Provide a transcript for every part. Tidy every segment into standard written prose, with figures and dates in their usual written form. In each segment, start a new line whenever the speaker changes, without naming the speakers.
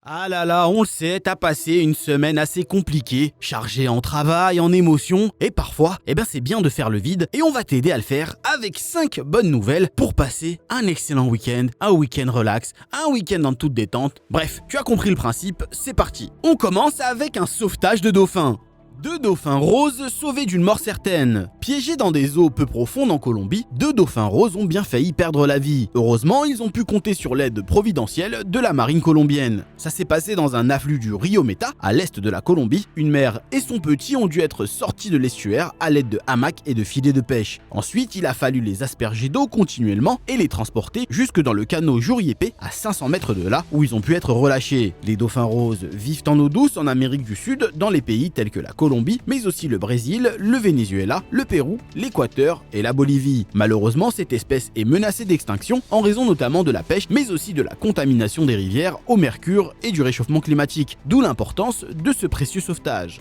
Ah là là, on le sait, t'as passé une semaine assez compliquée, chargée en travail, en émotions, et parfois, c'est bien de faire le vide, et on va t'aider à le faire avec 5 bonnes nouvelles pour passer un excellent week-end, un week-end relax, un week-end en toute détente. Bref, tu as compris le principe, c'est parti. On commence avec un sauvetage de dauphins. 2 dauphins roses sauvés d'une mort certaine. Piégés dans des eaux peu profondes en Colombie, 2 dauphins roses ont bien failli perdre la vie. Heureusement, ils ont pu compter sur l'aide providentielle de la marine colombienne. Ça s'est passé dans un affluent du Rio Meta, à l'est de la Colombie. Une mère et son petit ont dû être sortis de l'estuaire à l'aide de hamacs et de filets de pêche. Ensuite, il a fallu les asperger d'eau continuellement et les transporter jusque dans le canot Juriépé, à 500 mètres de là, où ils ont pu être relâchés. Les dauphins roses vivent en eau douce en Amérique du Sud, dans les pays tels que la Colombie, mais aussi le Brésil, le Venezuela, le Pérou, l'Équateur et la Bolivie. Malheureusement, cette espèce est menacée d'extinction en raison notamment de la pêche, mais aussi de la contamination des rivières au mercure et du réchauffement climatique, d'où l'importance de ce précieux sauvetage.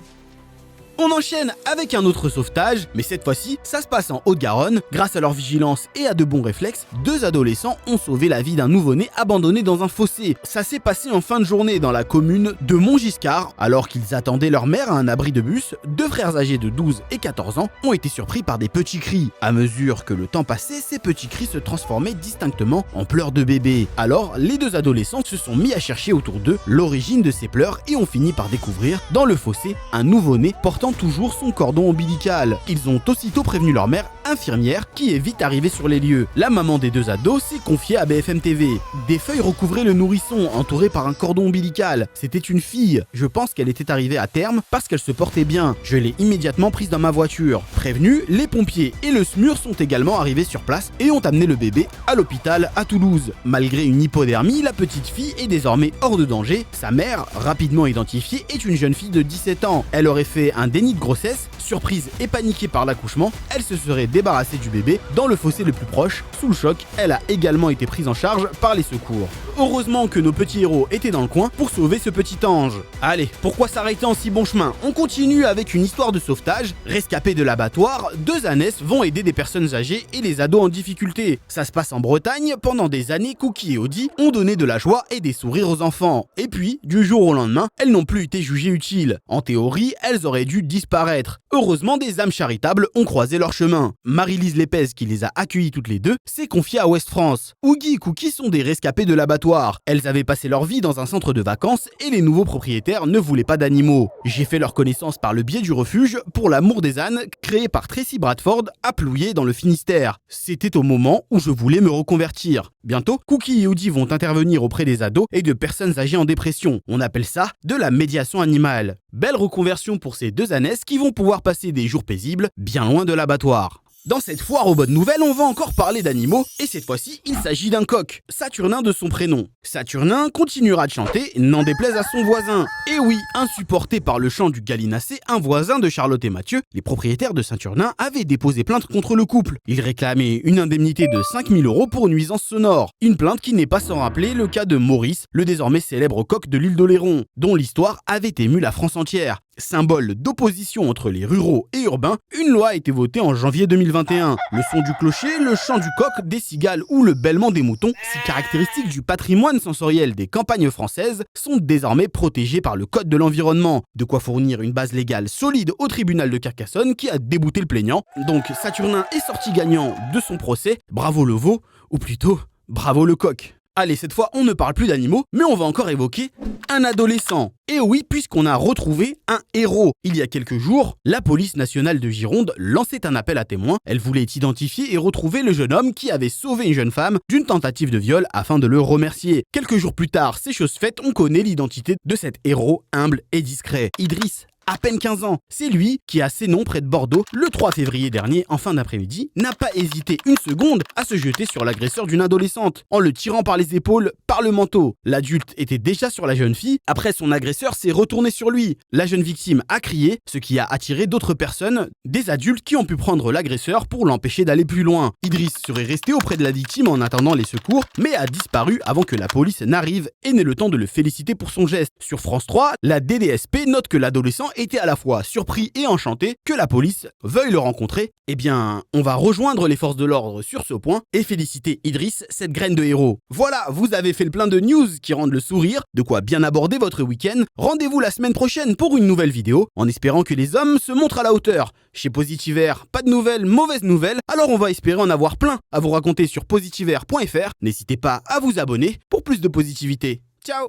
On enchaîne avec un autre sauvetage, mais cette fois-ci, ça se passe en Haute-Garonne. Grâce à leur vigilance et à de bons réflexes, 2 adolescents ont sauvé la vie d'un nouveau-né abandonné dans un fossé. Ça s'est passé en fin de journée dans la commune de Montgiscard. Alors qu'ils attendaient leur mère à un abri de bus, 2 frères âgés de 12 et 14 ans ont été surpris par des petits cris. À mesure que le temps passait, ces petits cris se transformaient distinctement en pleurs de bébé. Alors, les 2 adolescents se sont mis à chercher autour d'eux l'origine de ces pleurs et ont fini par découvrir, dans le fossé, un nouveau-né portant toujours son cordon ombilical. Ils ont aussitôt prévenu leur mère, infirmière, qui est vite arrivée sur les lieux. La maman des 2 ados s'est confiée à BFM TV. Des feuilles recouvraient le nourrisson, entouré par un cordon ombilical. C'était une fille. Je pense qu'elle était arrivée à terme parce qu'elle se portait bien. Je l'ai immédiatement prise dans ma voiture. Prévenus, les pompiers et le SMUR sont également arrivés sur place et ont amené le bébé à l'hôpital à Toulouse. Malgré une hypodermie, la petite fille est désormais hors de danger. Sa mère, rapidement identifiée, est une jeune fille de 17 ans. Elle aurait fait un déni de grossesse. Surprise et paniquée par l'accouchement, elle se serait débarrassée du bébé dans le fossé le plus proche. Sous le choc, elle a également été prise en charge par les secours. Heureusement que nos petits héros étaient dans le coin pour sauver ce petit ange. Allez, pourquoi s'arrêter en si bon chemin? On continue avec une histoire de sauvetage. Rescapés de l'abattoir, 2 ânesses vont aider des personnes âgées et les ados en difficulté. Ça se passe en Bretagne. Pendant des années, Cookie et Audi ont donné de la joie et des sourires aux enfants. Et puis, du jour au lendemain, elles n'ont plus été jugées utiles. En théorie, elles auraient dû disparaître. Heureusement, des âmes charitables ont croisé leur chemin. Marie-Lise Lépez, qui les a accueillies toutes les 2, s'est confiée à Ouest France. Oogie et Cookie sont des rescapés de l'abattoir. Elles avaient passé leur vie dans un centre de vacances et les nouveaux propriétaires ne voulaient pas d'animaux. J'ai fait leur connaissance par le biais du refuge pour l'amour des ânes, créé par Tracy Bradford à Plouillé dans le Finistère. C'était au moment où je voulais me reconvertir. Bientôt, Cookie et Woody vont intervenir auprès des ados et de personnes âgées en dépression. On appelle ça de la médiation animale. Belle reconversion pour ces 2 ânesses qui vont pouvoir passer des jours paisibles bien loin de l'abattoir. Dans cette foire aux bonnes nouvelles, on va encore parler d'animaux, et cette fois-ci, il s'agit d'un coq, Saturnin de son prénom. Saturnin continuera de chanter, n'en déplaise à son voisin. Et oui, insupporté par le chant du gallinacé, un voisin de Charlotte et Mathieu, les propriétaires de Saturnin avaient déposé plainte contre le couple. Ils réclamaient une indemnité de 5 000 € pour nuisance sonore. Une plainte qui n'est pas sans rappeler le cas de Maurice, le désormais célèbre coq de l'île d'Oléron, dont l'histoire avait ému la France entière. Symbole d'opposition entre les ruraux et urbains, une loi a été votée en janvier 2021. Le son du clocher, le chant du coq, des cigales ou le bêlement des moutons, si caractéristiques du patrimoine sensoriel des campagnes françaises, sont désormais protégés par le code de l'environnement. De quoi fournir une base légale solide au tribunal de Carcassonne qui a débouté le plaignant. Donc Saturnin est sorti gagnant de son procès. Bravo le veau, ou plutôt bravo le coq. Allez, cette fois, on ne parle plus d'animaux, mais on va encore évoquer un adolescent. Et oui, puisqu'on a retrouvé un héros. Il y a quelques jours, la police nationale de Gironde lançait un appel à témoins. Elle voulait identifier et retrouver le jeune homme qui avait sauvé une jeune femme d'une tentative de viol afin de le remercier. Quelques jours plus tard, c'est chose faite, on connaît l'identité de cet héros humble et discret. Idriss. À peine 15 ans. C'est lui qui, à Sénon, près de Bordeaux, le 3 février dernier, en fin d'après-midi, n'a pas hésité une seconde à se jeter sur l'agresseur d'une adolescente, en le tirant par les épaules, par le manteau. L'adulte était déjà sur la jeune fille, après son agresseur s'est retourné sur lui. La jeune victime a crié, ce qui a attiré d'autres personnes, des adultes qui ont pu prendre l'agresseur pour l'empêcher d'aller plus loin. Idriss serait resté auprès de la victime en attendant les secours, mais a disparu avant que la police n'arrive et n'ait le temps de le féliciter pour son geste. Sur France 3, la DDSP note que l'adolescent été à la fois surpris et enchanté que la police veuille le rencontrer. Eh bien, on va rejoindre les forces de l'ordre sur ce point et féliciter Idriss, cette graine de héros. Voilà, vous avez fait le plein de news qui rendent le sourire, de quoi bien aborder votre week-end. Rendez-vous la semaine prochaine pour une nouvelle vidéo, en espérant que les hommes se montrent à la hauteur. Chez Positivaire, pas de nouvelles, mauvaises nouvelles, alors on va espérer en avoir plein à vous raconter sur positivaire.fr. N'hésitez pas à vous abonner pour plus de positivité. Ciao!